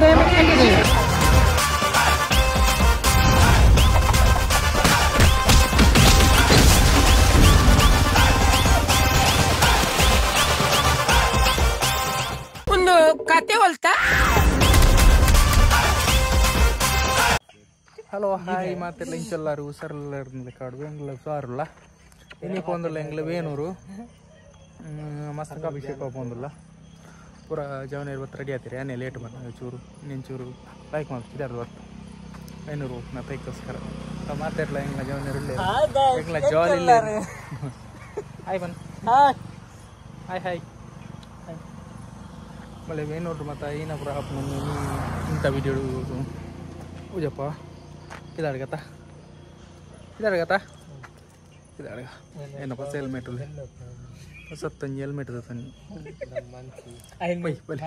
ಒಂದು ಕತೆ ಹೊಲ್ತಾ. Hello hi మా తెల్ల ఇంచెల్లారు సర్లర్ని కాడు వెంగళ సారులా ఎన్ని పొందుల ఎంగళ వేనూరు ಮಸ್ತಕ ಅಭಿಷೇಕ ಬಂದಿಲ್ಲ ಪೂರ ಜವನ ಇವತ್ತು ರೆಡಿ ಆಗ್ತೀರಿ ಏನೇ ಲೇಟ್ ಬಂದ ಚೂರು ನೀನು ಚೂರು ಲೈಕ್ ಮಾಡ್ತೀವಿ ಇದಾರ್ದು ಹೊತ್ತು ಐನೂರು ನಾ ತೈಕೋಸ್ಕರ ಮಾತಾಡ್ಲ ಹೆಂಗ್ಲ ಜವನ ಹೆಂಗ್ಲ ಜಾಲಿ ಇಲ್ಲ ಹಾಯ್ ಬನ್ ಹಾಯ್ ಹಾಯ್ ಹಾಯ್ ಮಳೆ ವೇನೂರು ಮತ್ತು ಏನ ಪೂರ ಹಪ್ಪ ಇಂಥ ವಿಡಿಯೋ ಊಜಪ್ಪ ಇದಾಡ್ಗತ್ತ ಇದಾಡ್ಗತ್ತ ಇದಾಡ್ಗ ಏನಪ್ಪ ಹೆಲ್ಮೆಟ್ ಸತ್ತಂಜಿ ಹೆಲ್ಮೆಟ್ ತನ್ನಿ ಬೈ ಬಲಿ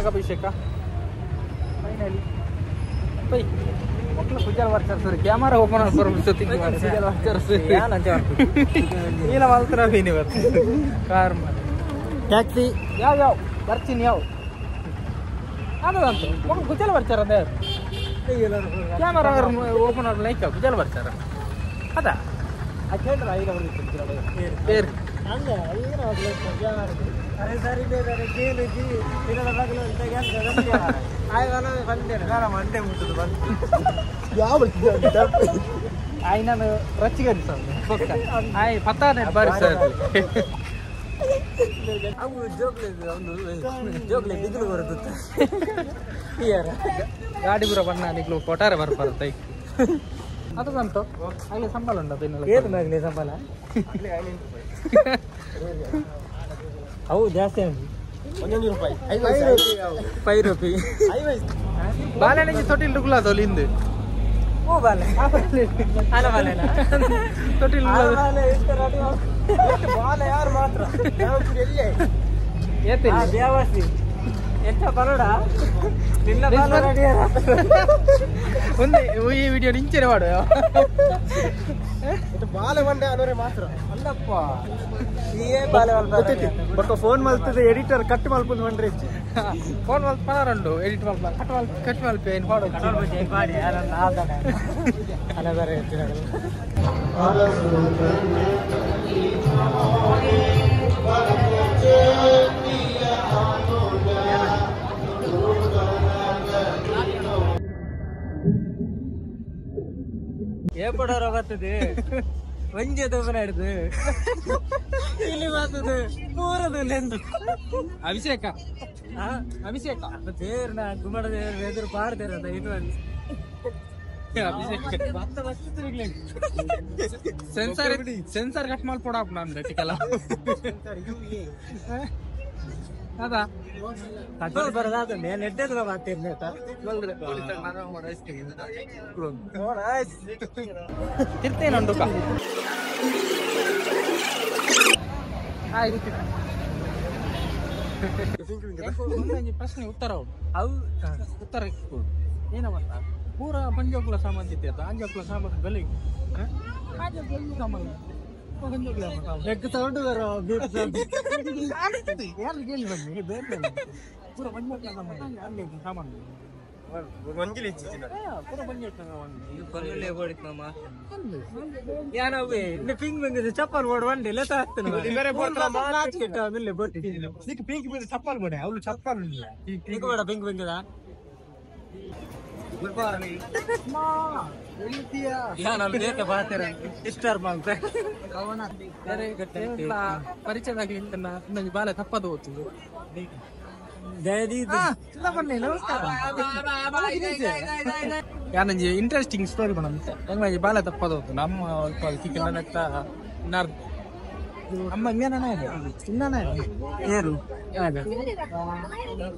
ಅಭಿಷೇಕ ಫೈನಲಿ ಬೈ ಮಕ್ಕಳು ಸುಜಾಲ್ ವರ್ಚರ್ಸ್ ಕ್ಯಾಮರಾ ಓಪನ್ ಆಗ್ಬರ್ಬಿಡ್ತೀವಿ ಸುಜಾಲ್ ವರ್ಚರ್ಸ್ ಇಲ್ಲ ಮಾತ್ರ ಇವತ್ತು ಕಾರ್ ಟ್ಯಾಕ್ಸಿ ಯಾವ ಬರ್ತೀನಿ ಯಾವ ಅದಂತು ಮಕ್ಕಳು ಗುಜಲ್ ಬರ್ಚಾರ ಅದೇ ಕ್ಯಾಮರಾ ಓಪನ್ ಆಗ ಲೈಕ್ ಗುಜಲ್ ಬರ್ಚಾರ ಅದ ಅದೇನ್ರ ಐದು ಬೇರೆ अरे सर ఆయన రచ్చిగారి సార్ ఆయన పత్తానే బారి సార్ ಅವು ಜೋಗ್ಲೆ ಬಿಗಿಲು ಬರುತ್ತೆ ಗಾಡಿ ಪೂರ ಬಣ್ಣ ನಿಗ್ಲು ಕೊಟ್ಟಾರೆ ಬರ್ಬಾರತ್ತೈ ಅದು ಬಂತು ಅಲ್ಲಿ ಸಂಬಳ ಉಂಟು ಅದನ್ನೆಲ್ಲ ಏನಾಗಲಿ ಸಂಬಳ ಅವು ಜಾಸ್ತಿ ₹5 ಬಾಲೆನಿಗೆ ತೊಟ್ಟಿಲ್ ರುಗ್ಲ ಅದು ಅಲ್ಲಿಂದ ಓ ಬಾಲೆ ಅಲ್ಲ ಬಾಲೆನ ತೊಟ್ಟಿಲ್ ಬಾಲೆ ಯಾರು ಮಾತ್ರ ಏತಿಲ್ಲ ದೇವಾಸಿ ಎಂತ ಬರೋಡ ನಿನ್ನ ಬಾಲ ರೆಡಿ ಒಂದು ಈ ವಿಡಿಯೋ ನಿಂಚನೆ ಮಾಡು ಬಾಲೆ ಮಂಡೆ ಅನ್ನೋರೆ ಮಾತ್ರ ಅಲ್ಲಪ್ಪ ಬಟ್ ಫೋನ್ ಮಲ್ತದೆ ಎಡಿಟರ್ ಕಟ್ ಮಲ್ಪುದು ಮಂಡ್ರಿ ಫೋನ್ ಮಲ್ತ ಪನಾರಂಡು ಎಡಿಟ್ ಮಲ್ಪ ಕಟ್ ಮಲ್ಪ ಏನು ಹಾಡು ಮಾಡಿ ಅಲ್ಲ ಬೇರೆ ಏಪಡೋರು ಬರ್ತದೆ ಒಂಜೆ ತೋಪನ ಹಿಡ್ದು ಇಲ್ಲಿ ಬರ್ತದೆ ಮೂರದು ಲೆಂದು ಅಭಿಷೇಕ ಅಭಿಷೇಕ ದೇವ್ರನ್ನ ಗುಮ್ಮಡ ದೇವ್ರ ಎದುರು ಪಾಡ್ದೇರಂತ ಇದು ಸೆನ್ಸರ್ ಕಟ್ ಮಾಡಿ ಕೊಡಪ್ಪ ನಾನು ಟಿಕಲ್ಲ ಅದಾ ಕಟ್ಟೋದು ಬರೋದಾದ నేను ఎడ్డేదిగా మాట్లాడిన ತಿರ್ತೇನುಂಡು ಪ್ರಶ್ನೆ ಉತ್ತರ ಅವು ಉತ್ತರ ಏನವತ್ತ ಪೂರ ಪಂಜಾಬ್ಲ ಸಾಮಾನ್ ಇತ್ತು ಅಂಜಾಬ್ಲ ಸಾಮಾನು ಬೆಲೆ ಸಾಮಾನು ಎಗ್ ತಗೊಂಡು ಯಾರು ಕೇಳಿ ಬನ್ನಿ ಬೇರೆ ಪೂರ ಪಂಜಾಬ್ಲ ಸಾಮಾನು ಚಪ್ಪಲ್ ಬೋರ್ಡ್ ಒಂದೇ ಲೆತ ಪಿಂಕ್ ಚಪ್ಪಲ್ ಬೋಡೆ ಅವಳು ಚಪ್ಪಲ್ ಪಿಂಕ್ ಬೇಡ ಪಿಂಕ್ ಬೆಂಗದ ಪರಿಚಯದಾಗಲಿ ಬಾಲ ತಪ್ಪದು ಹೋಗ್ತಿದ್ರು ಯಾನಂಜಿ ಇಂಟ್ರೆಸ್ಟಿಂಗ್ ಸ್ಟೋರಿ ಬಣ್ಣಂತೆ ಹೆಂಗಾಗಿ ಬಾಲ ತಪ್ಪದು ನಮ್ಮ ಅಲ್ಪ ಕಿಕ್ಕಿನ ಅಮ್ಮ ಇನ್ನೇನ ಇನ್ನೇನ ಏರು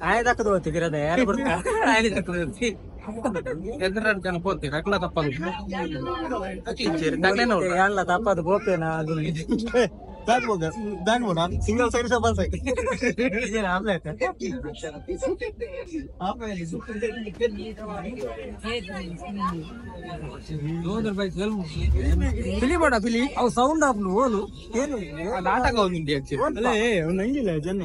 ಆಯ್ದಾಕದು ಹೋಗ್ತಿದ್ದೀರದ ಯಾರು ಬರ್ತಾರೆ ಎದುರ ಜನ ಹೋಗ್ತೀವಿ ಅಕ್ಲ ತಪ್ಪದು ಎಲ್ಲ ತಪ್ಪದು ಗೋಪೇನ ಅದು ಸಿಂಗಲ್ ಸೈಡ್ ಡಬಲ್ ಸೈಡ್ ಫಿಲಿ ಬೇಡ ಫಿಲಿ ಅವು ಸೌಂಡ್ ಆಫ್ ಓಲು ಏನು ನಾಟಕ ಒಂದು ಹಂಗಿಲ್ಲ ಜನ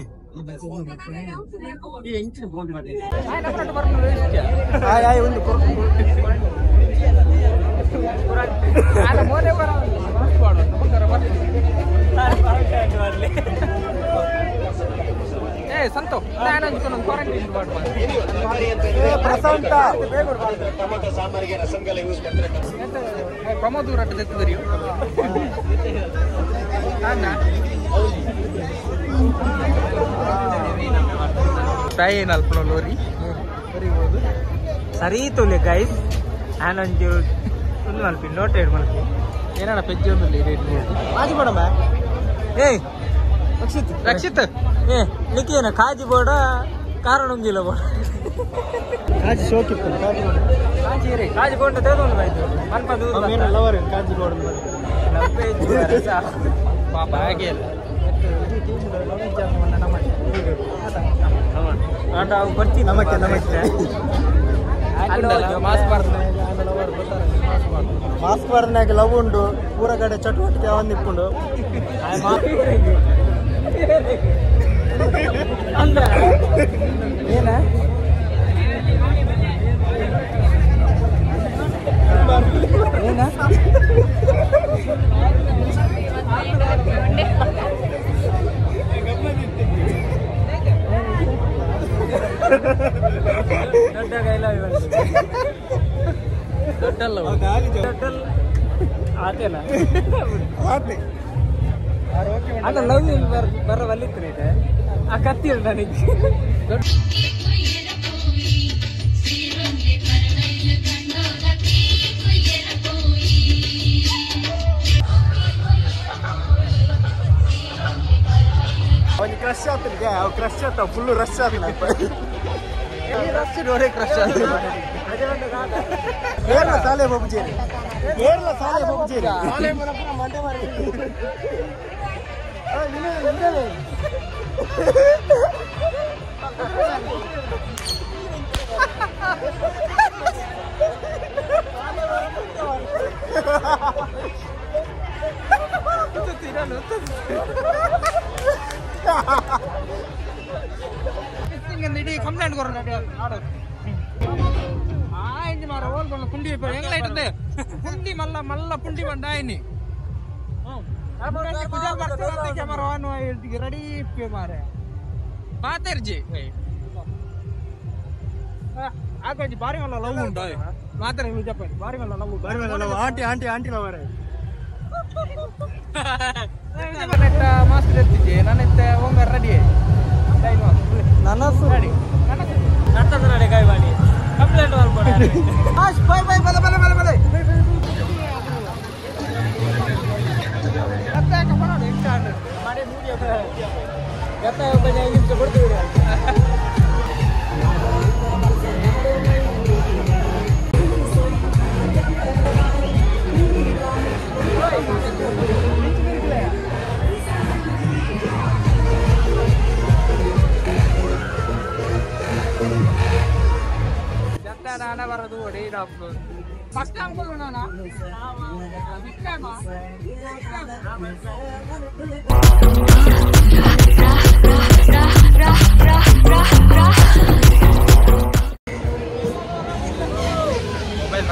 ಸಂತೋ ಪ್ರಮೋದ್ ರಟ್ಟದೆತ್ತದರಿಯೋ ಫ್ರೈ ಏನಲ್ಪ ಲೋರಿ ಬರಿಬೋದು ಸರಿ ತೊಲೆ ಗೈಸ್ ಆನೊಂದು ಒಂದು ಮಲ್ಪಿ ನೋಟೆಡ್ ಮಲ್ಪಿ ಏನಣ್ಣ ಪೆಜ್ಜಿ ಒಂದು ಕಾಜಿ ಬೋಡಮ್ಮ ಏಯ್ ರಕ್ಷಿತ್ ಏ ನಿಕ್ಕೇನ ಕಾಜಿ ಬೋಡ ಕಾರಣ ಒಂದಿಲ್ಲ ಬೋಡ ಕಾಜಿ ಶೋಕಿತ್ತು ಕಾಜಿ ಬೋಡ ತೆಗೆದು ಆಯ್ತು ಮಲ್ಪ ಲವರ್ ಕಾಜಿ ಬೋಡ ಪಾಪ ಹಾಗೆ ಅಲ್ಲ ಬರ್ತೀನಿ ನಮಕ್ಕೆ ನಮಸ್ತೆ ಮಾಸ್ಕ್ ಬರ್ನಾಗ ಲವ್ ಉಂಡು ಪೂರ ಕಡೆ ಚಟುವಟಿಕೆ ಒಂದಿಪ್ಪುಂಡು ಏನ ಏನ ಅಲ್ಲ ಲವ್ ಬರ ಬಲ್ಲಿತ್ತು ಇದೆ ಆ ಕತ್ತಿ ನನಗೆ ಅವನಿಗೆ ಕ್ರಶ್ ಆಗ್ತಿದ್ದೆ ಅವ್ ಕ್ರಶ್ ಆಗ್ತಾವ ಫುಲ್ ರಶ್ ಆಗ್ತದೆ ರಶ್ ನೋಡೇ ಕ್ರಶ್ ಕೇರಳ ಸಾಲೆ ಬಾಬುಜೇರಿ ಕೇರಳ ಸಾಲೆ ಬಾಬುಜೇರಿ ಮಂಡೆ ಮಾಡಿ ಇಡೀ ಕಂಪ್ಲೇಂಟ್ ಕೊಡ ಆಯ್ತು ಮಾರ ಓಲ್ಕೊಂಡು ಪುಂಡಿ ಹೆಂಗ್ಲ ಇಟ್ಟದೆ ಪುಂಡಿ ಮಲ್ಲ ಮಲ್ಲ ಪುಂಡಿ ಬಂಡ ಆಯ್ನಿ ಕ್ಯಾಮರಾ ರೆಡಿ ಮಾರೆ ಮಾತಾರ್ಜಿ ಆಗೋಜಿ ಬಾರಿ ಮಲ್ಲ ಲವ್ ಉಂಟು ಮಾತಾರ ಜಪ್ಪ ಬಾರಿ ಮಲ್ಲ ಲವ್ ಆಂಟಿ ಆಂಟಿ ಆಂಟಿ ಲವರೇ ಮಾಸ್ಟರ್ ಎತ್ತಿದ್ದೆ ನಾನೆತ್ತ ಹೋಗ ರೆಡಿ ನನಸು ರೆಡಿ ನರ್ತದ ನಡೆ ಕೈ ಮಾಡಿ ಕಂಪ್ಲೇಂಟ್ ಮಾಡ್ಬೋದು ಬೈ ಬೈ ಬಲೆ ಬಲೆ ಬಲೆ ಬಲೆ ಮಾಡಿ ಗತ್ತ ಕೊಡ್ತೀವಿ ನಾನ ಬರೋದು ಹೊಡಿ ಫಸ್ಟ್ ಟೈಮ್ ಕೊಡೋಣ ಮೊಬೈಲ್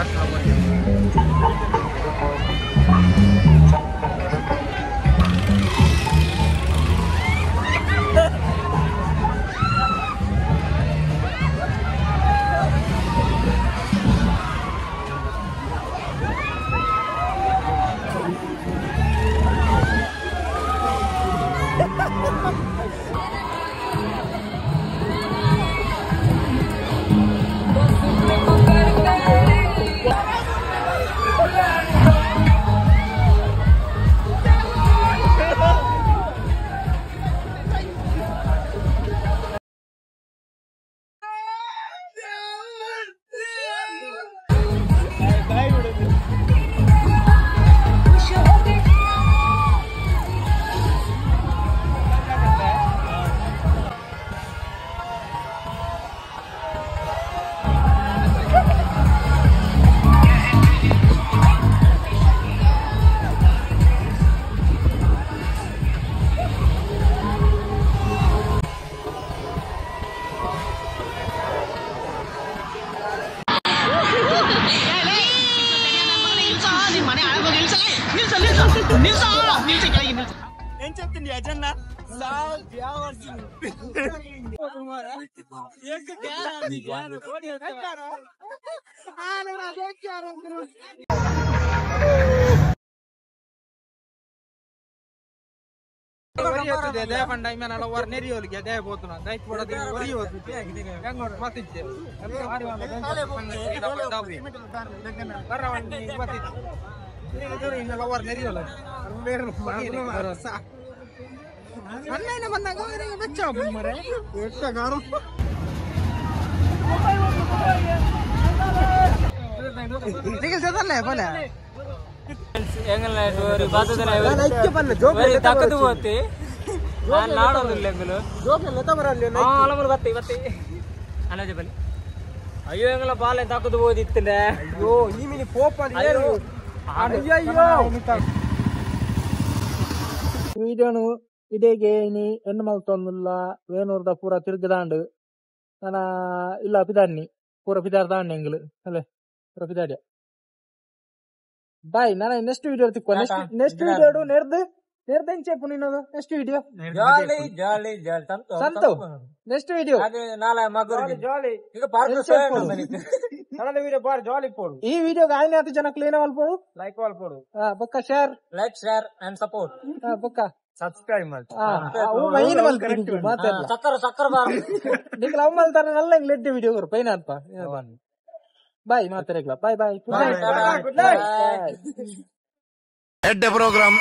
అయ్యో ఎంగల బాలే తక్కువ పోది ఇస్తుండే అయ్యో ఈ మిని పోపది అయ్యో ವೀಡಿಯೋನು ಇದೇಗೆ ಇನಿ ಎನ್ನು ಮಲ್ತೊಂದುಲ್ಲ ವೇಣೂರ್ದ ಪೂರ ತಿರುಗದಾಂಡು ನಾನ ಇಲ್ಲ ಪಿದಾಡ್ನಿ ಪೂರ ಪಿದಾರ್ದಾಂಡ್ ಎಂಗ್ಲು ಅಲ್ಲೇ ಪೂರ ಪಿದಾಡ್ಯ ಬಾಯ್ ನಾನು ನೆಕ್ಸ್ಟ್ ವಿಡಿಯೋ ತಿಕ್ಕೋ ನೆಕ್ಸ್ಟ್ ವಿಡಿಯೋ నేర్దని చెప్పు నేను నెక్స్ట్ వీడియో జాలి జాలి జాలి సంతో నెక్స్ట్ వీడియో అదే నాలా మగరు జాలి ఇక పార్క్ ನನ್ನದ ವಿಡಿಯೋ ಬಾರ್ ಜಾಲಿ ಪೋಡು ಈ ವಿಡಿಯೋಗೆ ಆಯ್ನೆ ಆತ ಜನಕ್ಕೆ ಲೇನ ವಾಲ್ಪೋಡು ಲೈಕ್ ವಾಲ್ಪೋಡು ಬೊಕ್ಕ share like share and support ಬೊಕ್ಕ ಸಬ್ಸ್ಕ್ರೈಬ್ ಮಾಡಿ ಅವು ಮೈನ್ ಮಲ್ಕರಿ ಮಾತಾಡ ಸಕ್ಕರ ಬಾರ್ ನಿಂಗೆ ಲವ್ ಮಲ್ತಾರ ನಲ್ಲ ಇಂಗ್ ಲೆಡ್ ವಿಡಿಯೋ ಕರು ಪೈನ ಅಲ್ಪ ಬಾಯ್ ಮಾತಾಡಕ್ಲ bye bye good night At the program.